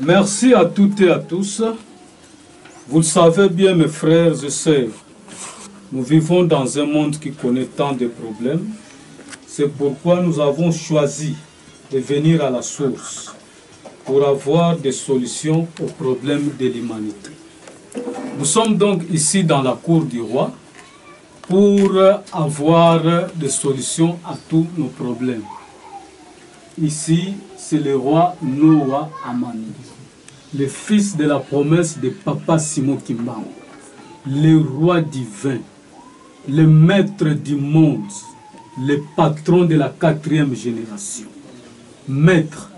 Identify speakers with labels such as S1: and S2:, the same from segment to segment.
S1: Merci à toutes et à tous. Vous le savez bien, mes frères et sœurs, nous vivons dans un monde qui connaît tant de problèmes. C'est pourquoi nous avons choisi de venir à la source pour avoir des solutions aux problèmes de l'humanité. Nous sommes donc ici dans la cour du roi pour avoir des solutions à tous nos problèmes. Ici, c'est le roi Noah Amani, le fils de la promesse de Papa Simon Kimbangu, le roi divin, le maître du monde, le patron de la 4e génération. Maître,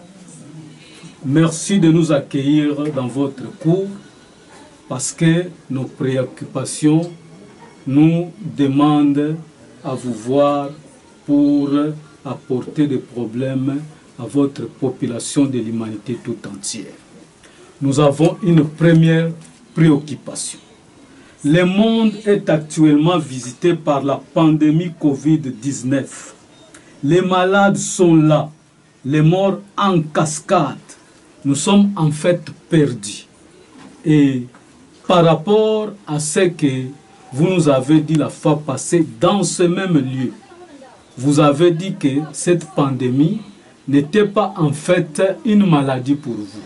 S1: merci de nous accueillir dans votre cour parce que nos préoccupations nous demandent à vous voir pour apporter des problèmes à votre population de l'humanité tout entière. Nous avons une première préoccupation. Le monde est actuellement visité par la pandémie Covid-19. Les malades sont là, les morts en cascade. Nous sommes en fait perdus. Et par rapport à ce que vous nous avez dit la fois passée dans ce même lieu, vous avez dit que cette pandémie n'était pas en fait une maladie pour vous,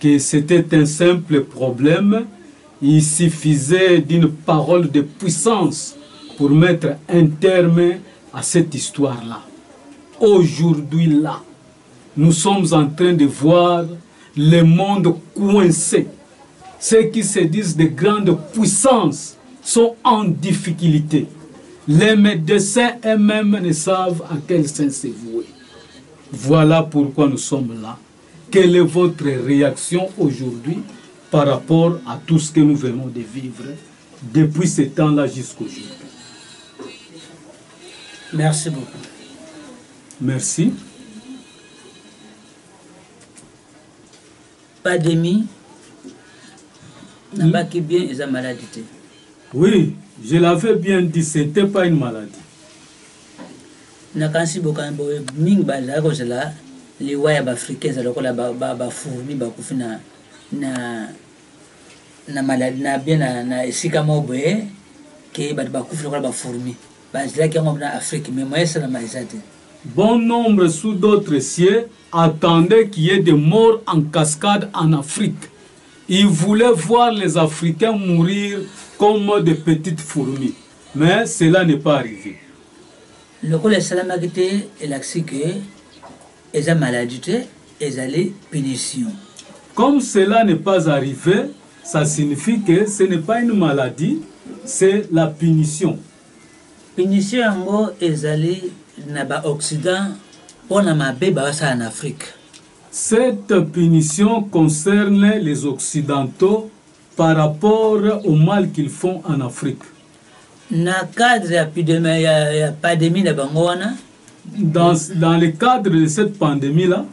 S1: que c'était un simple problème, il suffisait d'une parole de puissance pour mettre un terme à cette histoire-là. Aujourd'hui là, nous sommes en train de voir le monde coincé. Ceux qui se disent de grandes puissances sont en difficulté. Les médecins eux-mêmes ne savent à quel sens se vouer. Voilà pourquoi nous sommes là. Quelle est votre réaction aujourd'hui par rapport à tout ce que nous venons de vivre depuis ce temps-là jusqu'aujourd'hui?
S2: Merci beaucoup.
S1: Merci.
S2: Pandémie, n'a pas qui bien est la maladie.
S1: Oui, je l'avais bien dit, ce n'était pas une maladie.
S2: Nakansi bokambo ming bala ko sala liwa ya Africains alors la ba fourmi ba kufina na maladie na bien na esika moboye ke ba kufina ba fourmi ba zela ki ngom na Afrique mais moi ça na maladie.
S1: Bon nombre sous d'autres cieux attendaient qu'il y ait des morts en cascade en Afrique. Ils voulaient voir les Africains mourir comme de petites fourmis. Mais cela n'est pas arrivé.
S2: Le coup de salamagité est l'accès que les maladies et les punitions.
S1: Comme cela n'est pas arrivé, ça signifie que ce n'est pas une maladie, c'est la punition.
S2: Punition est allée dans l'Occident pour en Afrique.
S1: Cette punition concerne les Occidentaux par rapport au mal qu'ils font en Afrique.
S2: Dans
S1: le cadre de cette pandémie-là,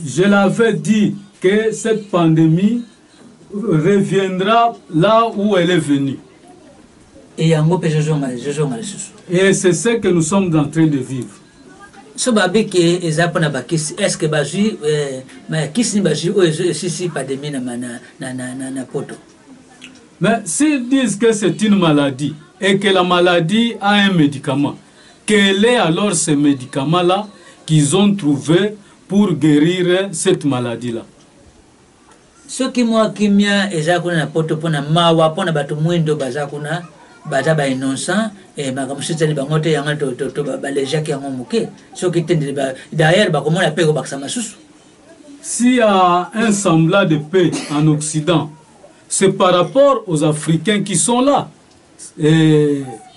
S1: je l'avais dit que cette pandémie reviendra là où elle est venue. Et c'est ce que nous sommes en train de vivre.
S2: Est-ce que
S1: mais s'ils disent que c'est une maladie et que la maladie a un médicament, quel est alors ce médicament-là qu'ils ont trouvé pour guérir cette maladie-là?
S2: Ce qui moi qui m'a ezakuna poto pona mawa pona batu mwendo bazakuna baza ba innocent et ba comme c'était ba ngote yanga to ba leja ki ngomuke ce qui tende ba derrière ba comment la paix au baksama susu.
S1: S'il y a un semblant de paix en Occident, c'est par rapport aux Africains qui sont là.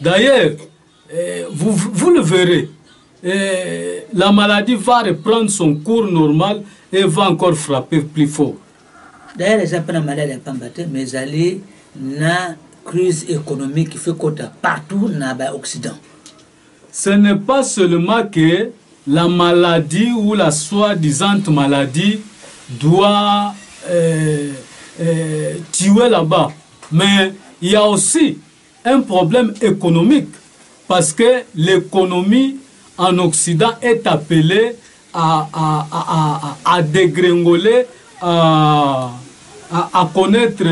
S1: D'ailleurs, vous le verrez, la maladie va reprendre son cours normal et va encore frapper plus fort.
S2: D'ailleurs, les appels à malade pas battre, mais aller na crise économique qui fait côté partout dans l'Occident.
S1: Ce n'est pas seulement que la maladie ou la soi-disant maladie doit tuer là-bas, mais il y a aussi un problème économique parce que l'économie en Occident est appelée à dégringoler, à connaître,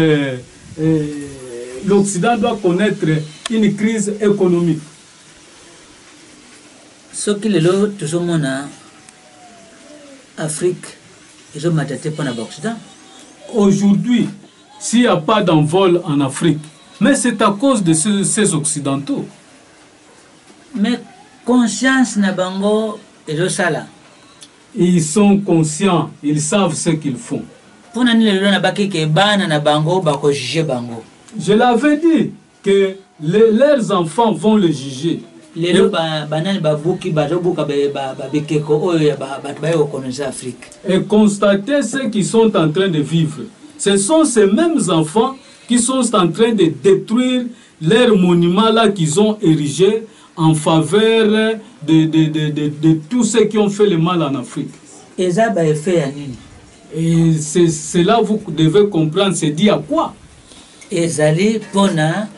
S1: l'Occident doit connaître une crise économique.
S2: Ce qui est là, tout le monde en Afrique, ils ont maté pour l'Occident.
S1: Aujourd'hui, s'il n'y a pas d'envol en Afrique, mais c'est à cause de ces Occidentaux.
S2: Mais conscience na bango et de ça là.
S1: Ils sont conscients, ils savent ce qu'ils font.
S2: Pour nani le na baki ke bana na bango bako juger bango.
S1: Je l'avais dit que leurs enfants vont le juger.
S2: Lelo banani babuki bazobuka babekeko oyo bayo connaître Afrique.
S1: Et constater ce qu'ils sont en train de vivre. Ce sont ces mêmes enfants qui sont en train de détruire leurs monuments là qu'ils ont érigés en faveur de tous ceux qui ont fait le mal en Afrique.
S2: Et ça va faire nini?
S1: Et c'est là vous devez comprendre, c'est dit à quoi?
S2: Et zali pona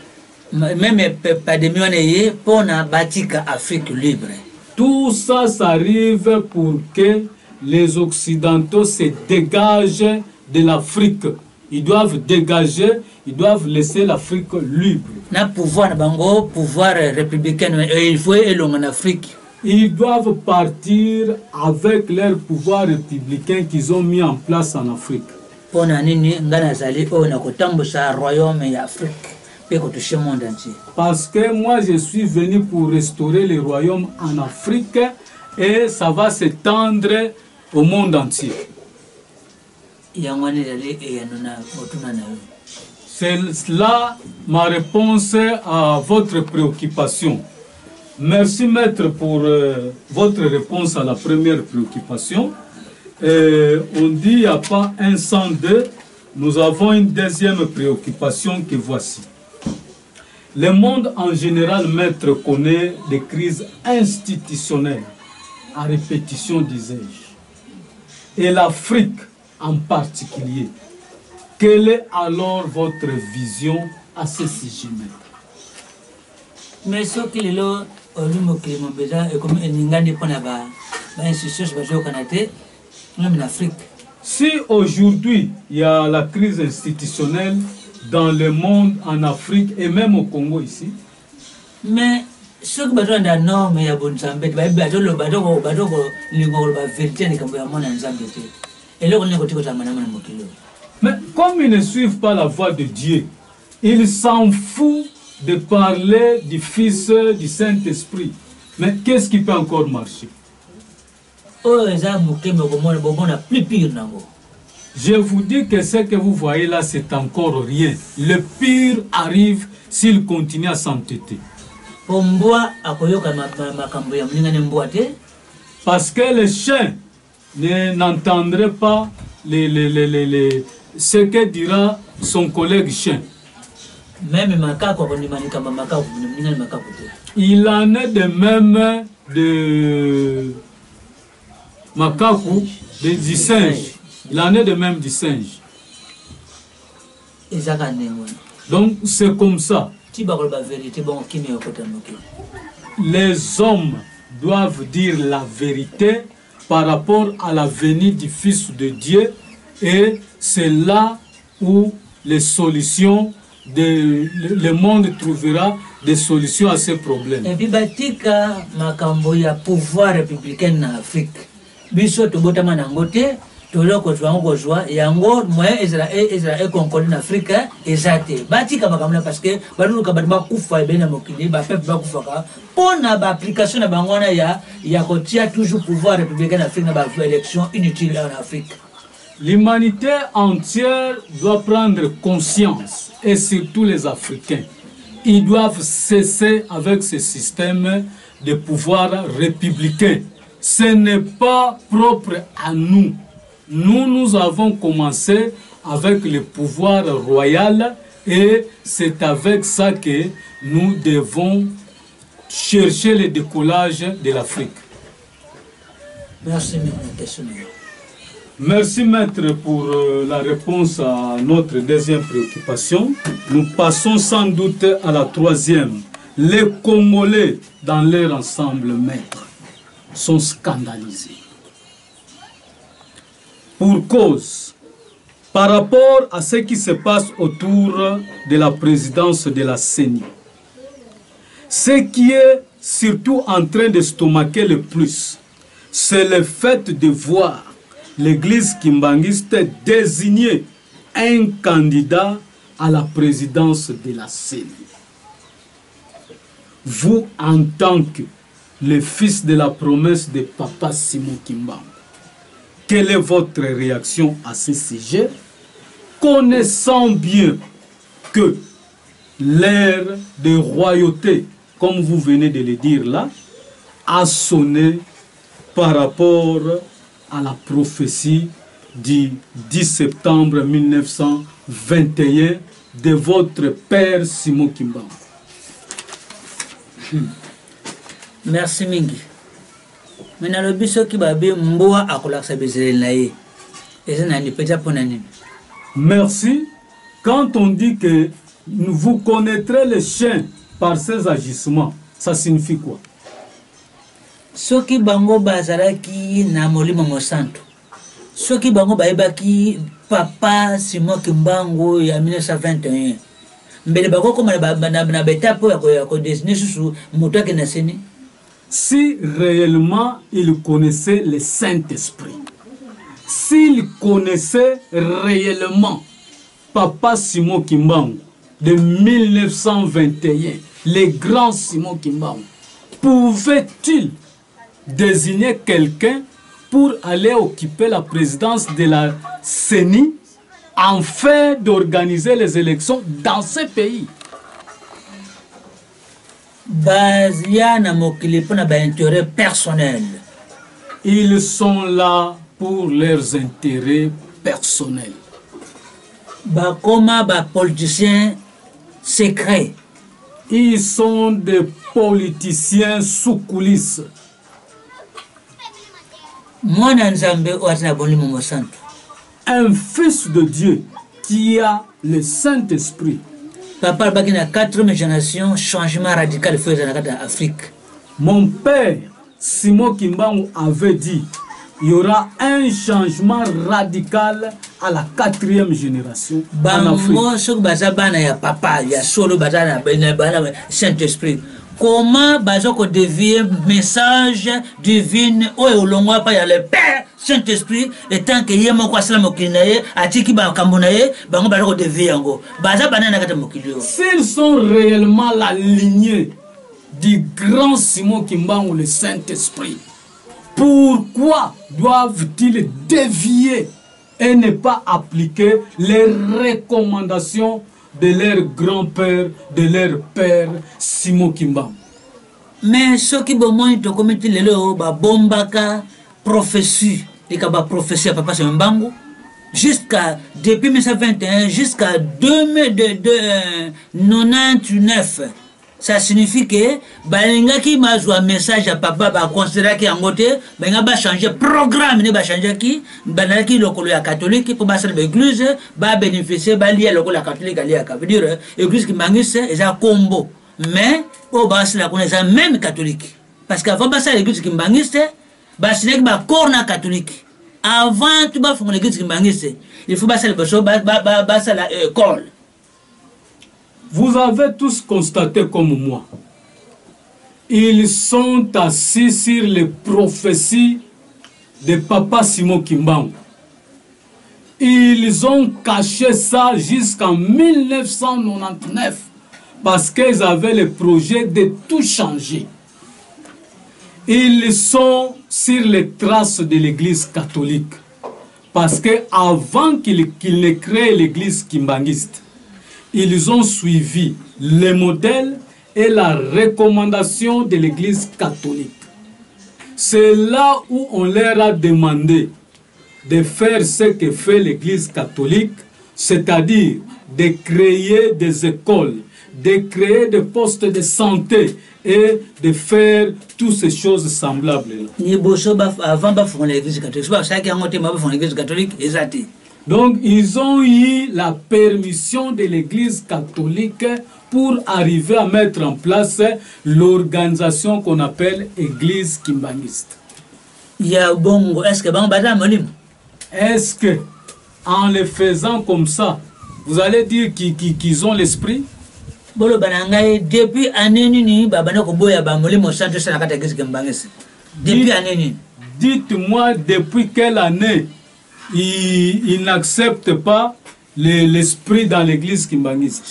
S2: même pas de millions pona batika Afrique libre.
S1: Tout ça, ça arrive pour que les Occidentaux se dégagent de l'Afrique. Ils doivent dégager, ils doivent laisser l'Afrique libre.
S2: Na pouvoir bango, pouvoir républicain, il faut aller en Afrique.
S1: Ils doivent partir avec leur pouvoir républicain qu'ils ont mis en place en Afrique.
S2: Pona nini ngana zali o na kotambusa royaume ya Afrique pe ko toucher monde entier.
S1: Parce que moi je suis venu pour restaurer les royaumes en Afrique et ça va s'étendre au monde entier. C'est là ma réponse à votre préoccupation. Merci maître pour votre réponse à la première préoccupation. On dit il n'y a pas un sans deux. Nous avons une deuxième préoccupation que voici. Le monde en général, maître, connaît des crises institutionnelles, à répétition disais-je. Et l'Afrique en particulier. Quelle est alors votre vision à ce sujet, maître?
S2: Mais ce qu'il est là, comme même en Afrique.
S1: Si aujourd'hui il y a la crise institutionnelle dans le monde, en Afrique et même au Congo ici,
S2: mais ce que besoin d'un norme et bon sambet,
S1: mais comme ils ne suivent pas la voie de Dieu, ils s'en foutent de parler du Fils du Saint-Esprit. Mais qu'est-ce qui peut encore marcher? Je vous dis que ce que vous voyez là, c'est encore rien. Le pire arrive s'il continue à s'entêter. Parce que les chiens n'entendraient pas ce que dira son collègue chien. Il en est de même de macaque, du singe. Il en est de même du singe. Donc c'est comme ça. Les hommes doivent dire la vérité par rapport à la venue du Fils de Dieu, et c'est là où les solutions, le monde trouvera des solutions à ces problèmes.
S2: Et puis, batika makambo ya pouvoir républicain en Afrique. Biso tobotama nangote, toloko twango joie yango moyen Israël concorde en Afrique ezate. Batika makambo parce que baluka batba kufa bena mokili ba peuple ba kufa pona ba application na bangona ya kotia toujours pouvoir républicain en Afrique na ba élection inutile en Afrique.
S1: L'humanité entière doit prendre conscience, et surtout les Africains. Ils doivent cesser avec ce système de pouvoir républicain. Ce n'est pas propre à nous. nous avons commencé avec le pouvoir royal et c'est avec ça que nous devons chercher le décollage de l'Afrique.
S2: Merci,
S1: Merci, maître, pour la réponse à notre deuxième préoccupation. Nous passons sans doute à la troisième. Les Congolais, dans leur ensemble, maître, sont scandalisés. Pour cause, par rapport à ce qui se passe autour de la présidence de la CENI, ce qui est surtout en train de stomaquer le plus, c'est le fait de voir l'église kimbanguiste désigner un candidat à la présidence de la CENI. Vous, en tant que le fils de la promesse de Papa Simon Kimbangu, quelle est votre réaction à ce sujet, connaissant bien que l'ère de royauté, comme vous venez de le dire là, a sonné par rapport à la prophétie du 10 septembre 1921 de votre père Simon Kimbangu?
S2: Merci mingi. Maintenant le biso qui va bien mboa akolaksa bezele nae. Et nani peja ponani.
S1: Merci. Quand on dit que vous connaîtrez les chiens par ses agissements, ça signifie quoi?
S2: Soki bango bazaraki na molimo mosanto. Soki bango baebaki Papa Simon Kimbangu ya 1921. Mbele bako koma na betapo ya ko désigner sous moto ke na seni.
S1: Si réellement il connaissait le Saint-Esprit, s'il connaissait réellement Papa Simon Kimbangu de 1921, le grand Simon Kimbangu, pouvait-il désigner quelqu'un pour aller occuper la présidence de la CENI afin d'organiser les élections dans ce pays? Ils sont là pour leurs intérêts personnels.
S2: Comment les politiciens secrets?
S1: Ils sont des politiciens sous coulisses. Un fils de Dieu qui a le Saint-Esprit.
S2: Papa, il y a 4e génération, changement radical fait en Afrique.
S1: Mon père, Simon Kimbangu, avait dit il y aura un changement radical à la 4e génération en Afrique.
S2: Saint-Esprit. Comment Bazoko devient message divin ou au pas le Père Saint-Esprit et tant que yemo kwa sala mokinaye atiki ba kamunaye bango bazoko devient ngo baza banana kata mokilio.
S1: S'ils sont réellement la lignée du grand Simon Kimbangu, le Saint-Esprit, pourquoi doivent-ils dévier et ne pas appliquer les recommandations de leur grand-père, de leur père Simon Kimbangu?
S2: Mais ce qui est to commettre le bombaka prophétie, et kaba prophétie à Papa Simon Kimbangu jusqu'à depuis 1921 jusqu'à 1999. Ça signifie que balinga qui m'a joué un message à papa ba considérer que en côté benga ba changer programme ne ba changer qui banala qui lokolo ya catholique pour ba ser l'église ba bénéficier ba lié lokolo ya catholique ali ya veut dire église qui mangise et ça combo mais au ba ser la connaître même catholique parce qu'avant ba ser l'église qui mangise ba ser ba corna catholique avant tu ba fond l'église qui mangise il faut ba ser ba ser la école.
S1: Vous avez tous constaté comme moi, ils sont assis sur les prophéties de Papa Simon Kimbangu. Ils ont caché ça jusqu'en 1999 parce qu'ils avaient le projet de tout changer. Ils sont sur les traces de l'église catholique parce qu'avant qu'ils ne créent l'église kimbanguiste, ils ont suivi les modèles et la recommandation de l'église catholique. C'est là où on leur a demandé de faire ce que fait l'Église catholique, c'est-à-dire de créer des écoles, de créer des postes de santé et de faire toutes ces choses semblables. Donc, ils ont eu la permission de l'Église catholique pour arriver à mettre en place l'organisation qu'on appelle Église kimbangiste. Est-ce que, en le faisant comme ça, vous allez dire qu'ils ont l'esprit?
S2: Depuis année.
S1: Dites-moi depuis quelle année ils n'acceptent pas l'esprit dans l'église kimbangiste.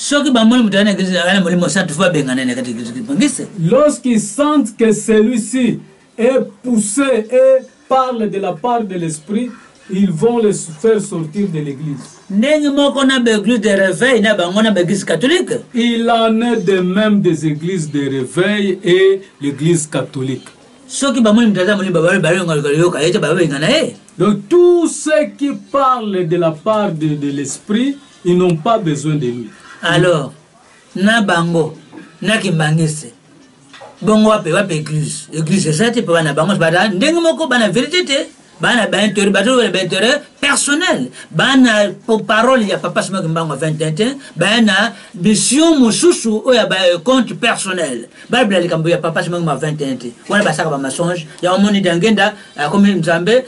S1: Lorsqu'ils sentent que celui-ci est poussé et parle de la part de l'esprit, ils vont le faire sortir de l'église. Il en est de même des églises de réveil et l'église catholique. Donc tous ceux qui parlent de la part de l'esprit, ils n'ont pas besoin de lui.
S2: Alors, na bango, na kimbangise. Bongo wape église. Église c'est ça, tu peux na bango, ndenge moko bana vérité. Bana intérêt personnel. Bana pour parole il y a papa sima kimbango 21. Bana mission mususu o ya compte personnel. Bible ali kambo ya papa sima 21. Wana basaka ba mensonge. Ya omoni dangenda comme Nzambe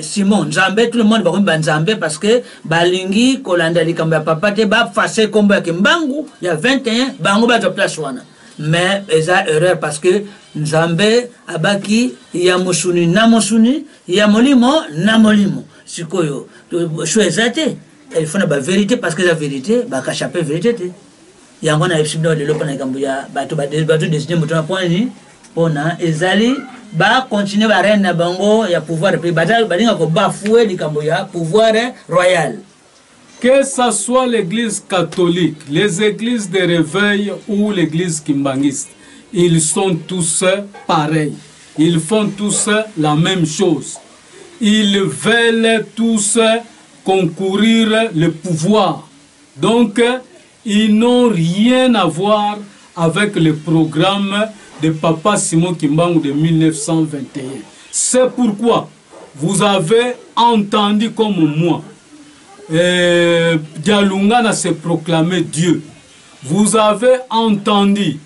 S2: Simon Nzambe tout le monde va comme Nzambe parce que balingi kolanda li kambo ya papa te ba fasser kombo ya kimbangu ya 21 bango ba to place wana. Mais eza erreur parce que Nzambe abaki ya musuni na musuni ya molimo na molimo sikoyo choisate il faut na ba vérité parce que la vérité ba kachaper vérité te yango na epsibno de lopana kambuya bato destiné mutona point ni pona ezali ba continuer ba reine na bango ya pouvoir pe balinga ko bafouer likambuya pouvoir royal.
S1: Que ce soit l'église catholique, les églises de réveil ou l'église kimbangiste, ils sont tous pareils. Ils font tous la même chose. Ils veulent tous concourir le pouvoir. Donc, ils n'ont rien à voir avec le programme de Papa Simon Kimbangu de 1921. C'est pourquoi vous avez entendu comme moi, Dialungana se proclamait Dieu. Vous avez entendu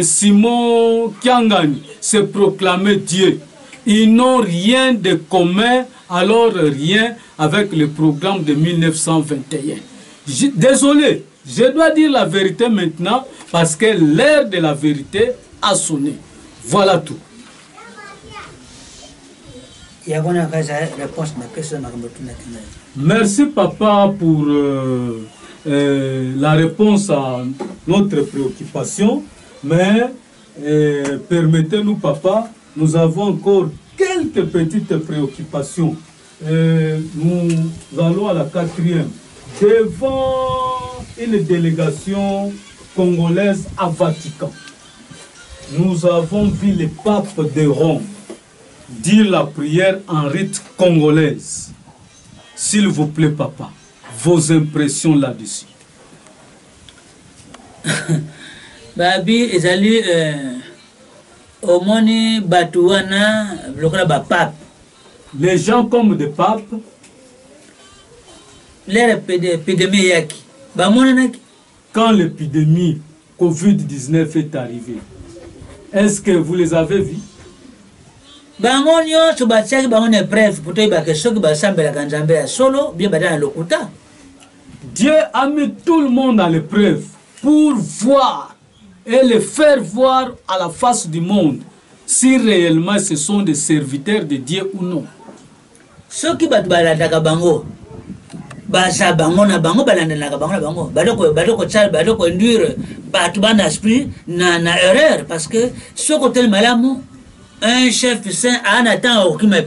S1: Simon Kiangani se proclamait Dieu. Ils n'ont rien de commun, alors rien avec le programme de 1921. Désolé, je dois dire la vérité maintenant parce que l'heure de la vérité a sonné. Voilà tout. Merci papa pour la réponse à notre préoccupation, mais permettez-nous papa, nous avons encore quelques petites préoccupations. Nous allons à la 4e, devant une délégation congolaise à Vatican. Nous avons vu le pape de Rome dire la prière en rite congolaise. S'il vous plaît, papa, vos impressions là-dessus.
S2: Babi, ezali omoni batouana bloquera ba pape.
S1: Les gens comme des papes.
S2: L'épidémie yaki. Ba monanaki.
S1: Quand l'épidémie Covid-19 est arrivée, est-ce que vous les avez vus?
S2: Bango nyonso batiaki bango na preuve pour toyeba ke soki basambelaka Nzambe ya solo bien bada na lokuta.
S1: Dieu a mis tout le monde à l'épreuve pour voir et le faire voir à la face du monde si réellement ce sont des serviteurs de Dieu ou non.
S2: Soki batu balandaka bango basa bango na bango balandelaka bango na bango badoko induire batu bana esprit na erreur parce que soko tel malamu un chef saint a un attend qui me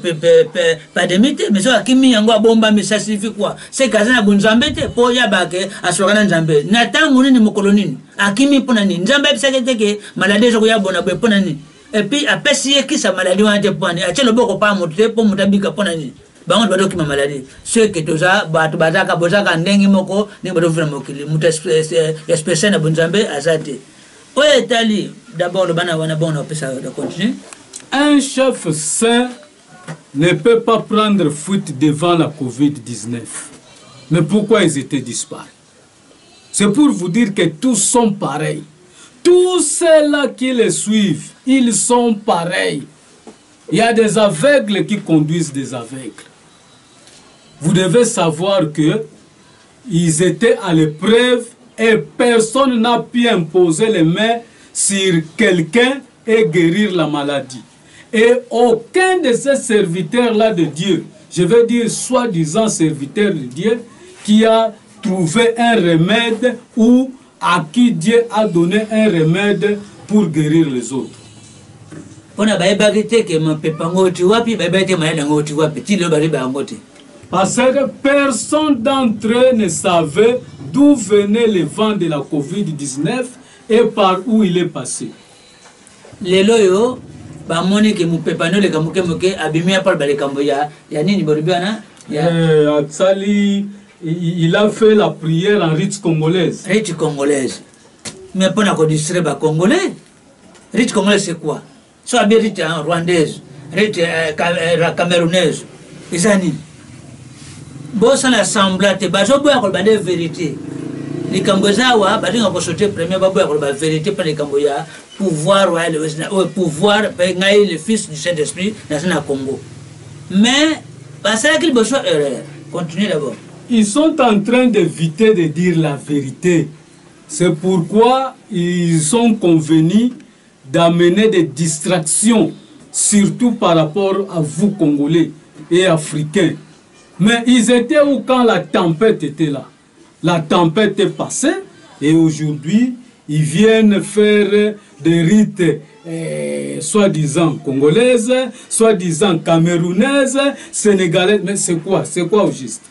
S2: pas de mité mais ça qui mi yango bomba mais ça signifie quoi c'est kazana bunzambe te po ya bake asokana nzambe na tangu ni mukolonini akimi pona ni nzambe bisakete ke malade zo ya bona be pona ni et puis après si qui sa maladie on te prendre a telo boko pa moto pour mutabika pona ni bango bado ki maladie ce que toza batu bazaka bozaka ndengi moko ni bado vina mokili muta espèce na bunzambe azate o etali d'abord le bana wana bon on peut ça de continuer.
S1: Un chef sain ne peut pas prendre fuite devant la COVID-19. Mais pourquoi ils étaient disparus? C'est pour vous dire que tous sont pareils. Tous ceux-là qui les suivent, ils sont pareils. Il y a des aveugles qui conduisent des aveugles. Vous devez savoir que ils étaient à l'épreuve et personne n'a pu imposer les mains sur quelqu'un et guérir la maladie. Et aucun de ces serviteurs-là de Dieu, je veux dire soi-disant serviteurs de Dieu, qui a trouvé un remède ou à qui Dieu a donné un remède pour guérir les autres. Parce que personne d'entre eux ne savait d'où venait le vent de la COVID-19 et par où il est passé. Il a fait la prière en rite congolaise.
S2: Rite congolaise. Mais pour la distribuer les Congolais. Rite congolaise c'est quoi? Soit bien rite rwandaise, rite camerounaise. Isani. Bon ça l'assemblée te bazo boya ko bande vérité. Les Cambozawa ba dinga ko sauter premier ba boya ko ba vérité par les Camboya pouvoir le pouvoir ngai le fils du Saint-Esprit dans le Congo. Mais parce qu'il besoin erreur. Continuez d'abord.
S1: Ils sont en train d'éviter de dire la vérité. C'est pourquoi ils sont convenus d'amener des distractions, surtout par rapport à vous, Congolais et Africains. Mais ils étaient où quand la tempête était là? La tempête est passée et aujourd'hui, ils viennent faire des rites soi-disant congolaises, soi-disant camerounaises, sénégalaises. Mais c'est quoi? C'est quoi au juste?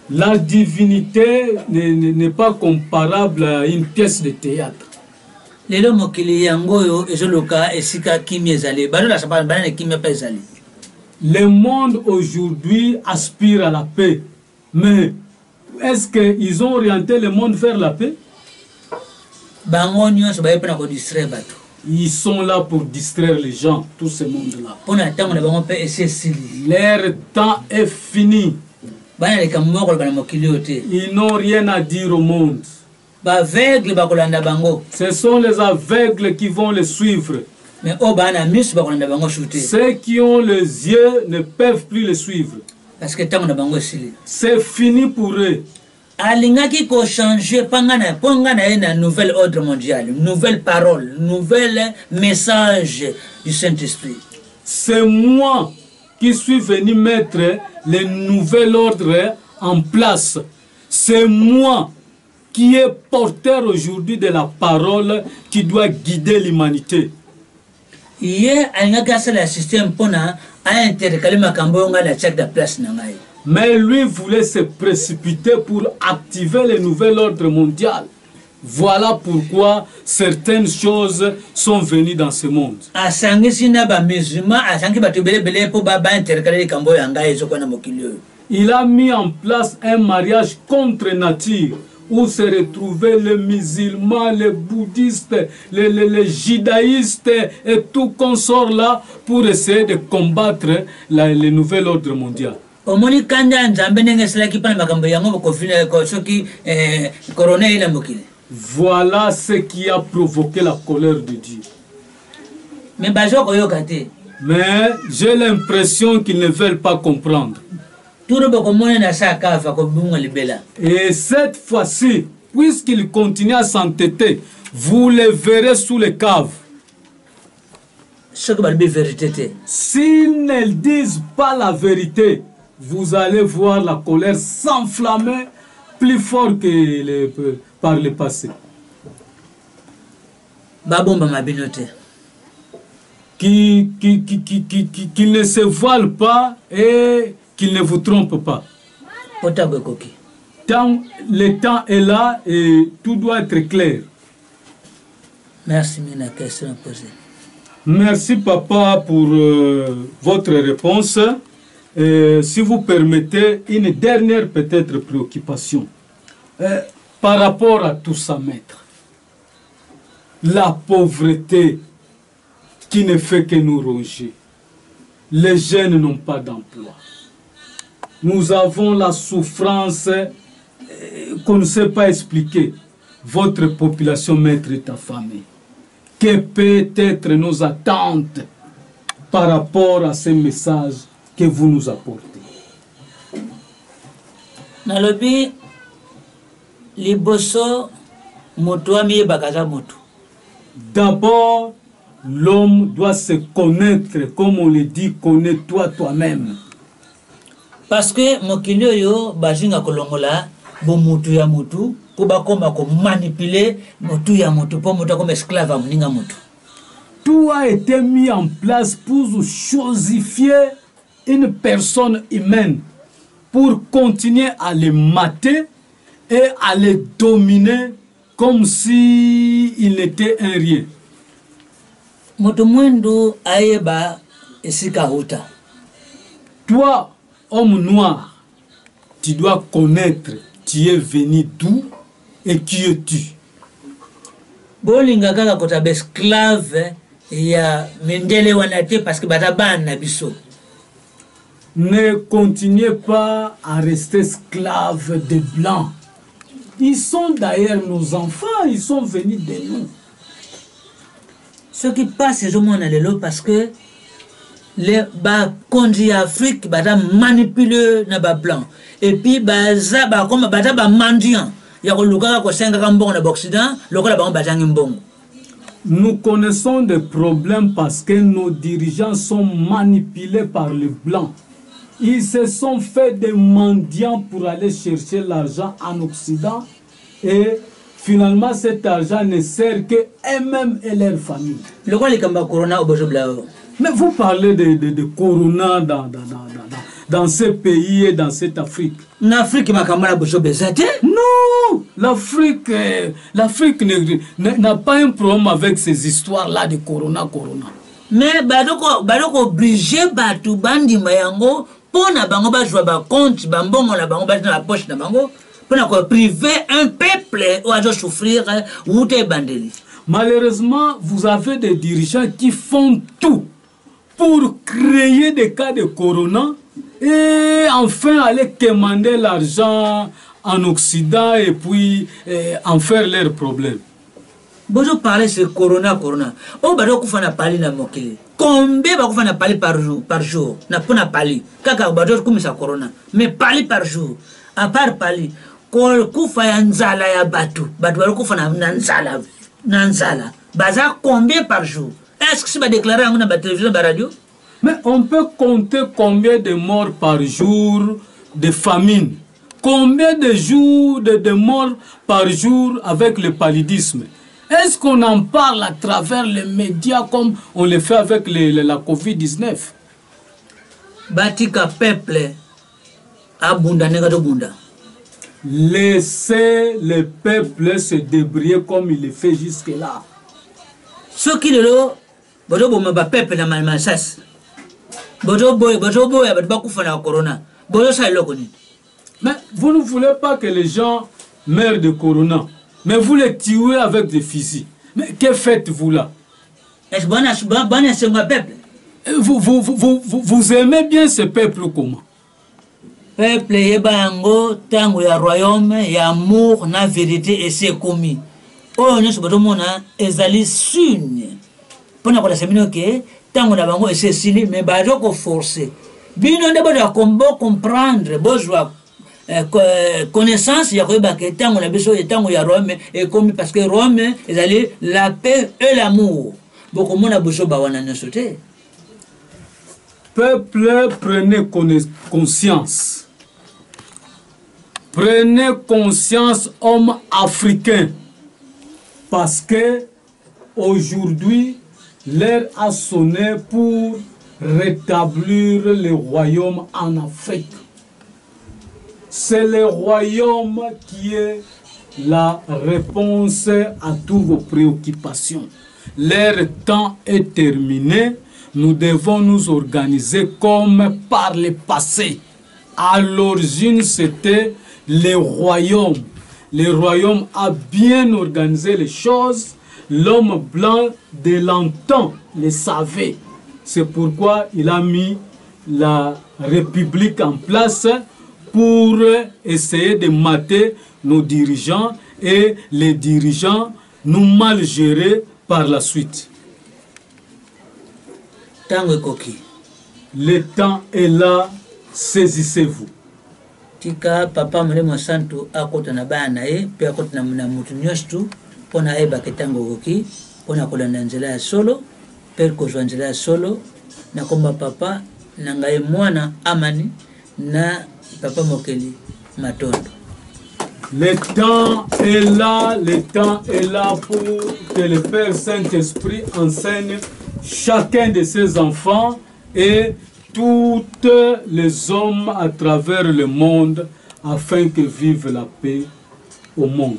S1: La divinité n'est pas comparable à une pièce de théâtre. Le monde aujourd'hui aspire à la paix. Mais est-ce qu'ils ont orienté le monde vers la paix? Ils sont là pour distraire les gens, tout ce monde-là. Leur temps est fini. Ils n'ont rien à dire au monde. Ce sont les aveugles qui vont les suivre. Ceux qui ont les yeux ne peuvent plus les suivre. C'est fini pour eux.
S2: Alingaki ko changer pangana un nouvel ordre mondial, nouvelle parole, nouvel message du Saint-Esprit.
S1: C'est moi qui suis venu mettre le nouvel ordre en place. C'est moi qui est porteur aujourd'hui de la parole qui doit guider l'humanité.
S2: Hier, alingaki le système pona a intercalé makambonga la check de place nangai.
S1: Mais lui voulait se précipiter pour activer le nouvel ordre mondial. Voilà pourquoi certaines choses sont venues dans ce monde. Il a mis en place un mariage contre nature où se retrouvaient les musulmans, les bouddhistes, les judaïstes et tout consort là pour essayer de combattre le nouvel ordre mondial.
S2: Voilà
S1: ce qui a provoqué la colère de Dieu. Mais j'ai l'impression qu'ils ne veulent pas comprendre. Et cette fois-ci, puisqu'ils continuent à s'entêter, vous les verrez sous les caves. S'ils ne disent pas la vérité, vous allez voir la colère s'enflammer plus fort que par le passé. Qu'ils ne se voilent pas et qu'ils ne vous trompent pas. Le temps est là et tout doit être clair.
S2: Merci, Mina, question posée.
S1: Merci, papa, pour votre réponse. Si vous permettez, une dernière peut-être préoccupation. Par rapport à tout ça, maître, la pauvreté qui ne fait que nous ronger. Les jeunes n'ont pas d'emploi. Nous avons la souffrance qu'on ne sait pas expliquer. Votre population, maître, est affamée. Que peut être nos attentes par rapport à ces messages que vous nous apportez?
S2: Nalobi liboso moto ami bakaza moto.
S1: D'abord, l'homme doit se connaître, comme on le dit, connais-toi toi-même.
S2: Parce que mokili oyo bazinga kolongola bo mutu ya mutu po bakoma ko manipuler mutu ya mutu po mutu comme esclave à moninga mutu.
S1: Tout a été mis en place pour chosifier une personne humaine, pour continuer à les mater et à les dominer comme si il n'était un rien.
S2: Mutu mwendo ayeba esika huta.
S1: Toi, homme noir, tu dois connaître tu es venu d'où et qui es-tu.
S2: Bolinga kaka kota esclave ya mendele wanate parce que batabana biso.
S1: Ne continuez pas à rester esclaves des blancs. Ils sont d'ailleurs nos enfants, ils sont venus de nous.
S2: Ce qui passe, c'est au monde parce que les conduits Afrique bata manipulé na ba blanc et puis baza ba comme bata ba mendiant ya ko luka ko senga kambongo na Occident lokola ba batangi mbongo.
S1: Nous connaissons des problèmes parce que nos dirigeants sont manipulés par les blancs. Ils se sont fait des mendiants pour aller chercher l'argent en Occident et finalement cet argent ne sert que eux-mêmes et leur famille.
S2: Lokola les kamba corona au bojoblao.
S1: Mais vous parlez de corona dans ce pays et dans cette Afrique.
S2: L'Afrique n'a
S1: Non, l'Afrique n'a pas un problème avec ces histoires-là de corona.
S2: Mais badoko obligé batu bandi mayango pona bango ba jouer ba compte ba mbongo na bango ba dans la poche na bango pona ko priver un peuple ou à souffrir ou te bandeli.
S1: Malheureusement, vous avez des dirigeants qui font tout pour créer des cas de corona et enfin aller commander l'argent en Occident et puis en faire leurs problèmes.
S2: Bonjour, parler de corona. Oh, bah, donc, on a parlé dans mon kili. Combien on a parlé par jour? N'a pas parlé. Kaka, bah, donc, comme ça, corona. Mais parler par jour. À part parler. Quand on fait un zala ya batu. Batu, on fait un zala. Baza, combien par jour? Est-ce que c'est déclaré dans la télévision, dans la radio?
S1: Mais on peut compter combien de morts par jour de famine. Combien de jours de morts par jour avec le paludisme. Est-ce qu'on en parle à travers les médias comme on le fait avec la Covid-19?
S2: Batika peuple abunda negato bunda.
S1: Laissez le peuple se débrouiller comme il le fait jusque-là.
S2: Ce qui est là, bodo boma ba peuple na malmasas. Bodo boy ya baku fana corona. Bodo sa lokoni.
S1: Mais vous ne voulez pas que les gens meurent de corona. Mais vous les tuez avec des fusils. Mais que faites-vous là? Vous aimez bien ce peuple comment?
S2: Peuple yebango tango ya royaume ya amour na vérité et c'est commis. Oh ne sobato mona ezali signe. Pona ko la semino ke tango na bango c'est signe mais ba ko forcer. Bino ndebo da comprendre besoin connaissance ya koyeba ke tango na biso et tango ya Rome et comme parce que Rome ezali la paix et l'amour. Boko mona biso ba wana na sauter.
S1: Peuple, prenez conscience. Prenez conscience, hommes africains. Parce que aujourd'hui, l'heure a sonné pour rétablir le royaume en Afrique. C'est le royaume qui est la réponse à toutes vos préoccupations. Leur temps est terminé. Nous devons nous organiser comme par le passé. À l'origine, c'était le royaume. Le royaume a bien organisé les choses. L'homme blanc de l'antan le savait. C'est pourquoi il a mis la République en place pour essayer de mater nos dirigeants et les dirigeants nous mal gérer par la suite. Le temps est là, saisissez-vous.
S2: Tika papa mlemo santu akota na bana pe akota na mutu nyostu pona eba ketango koki pona kolanda nzela ya solo pe kozwa nzela ya solo na komba papa na ngai mwana amani na papa mokeli matondo.
S1: Le temps est là pour que le Père Saint-Esprit enseigne chacun de ses enfants et toutes les hommes à travers le monde afin que vive la paix au monde.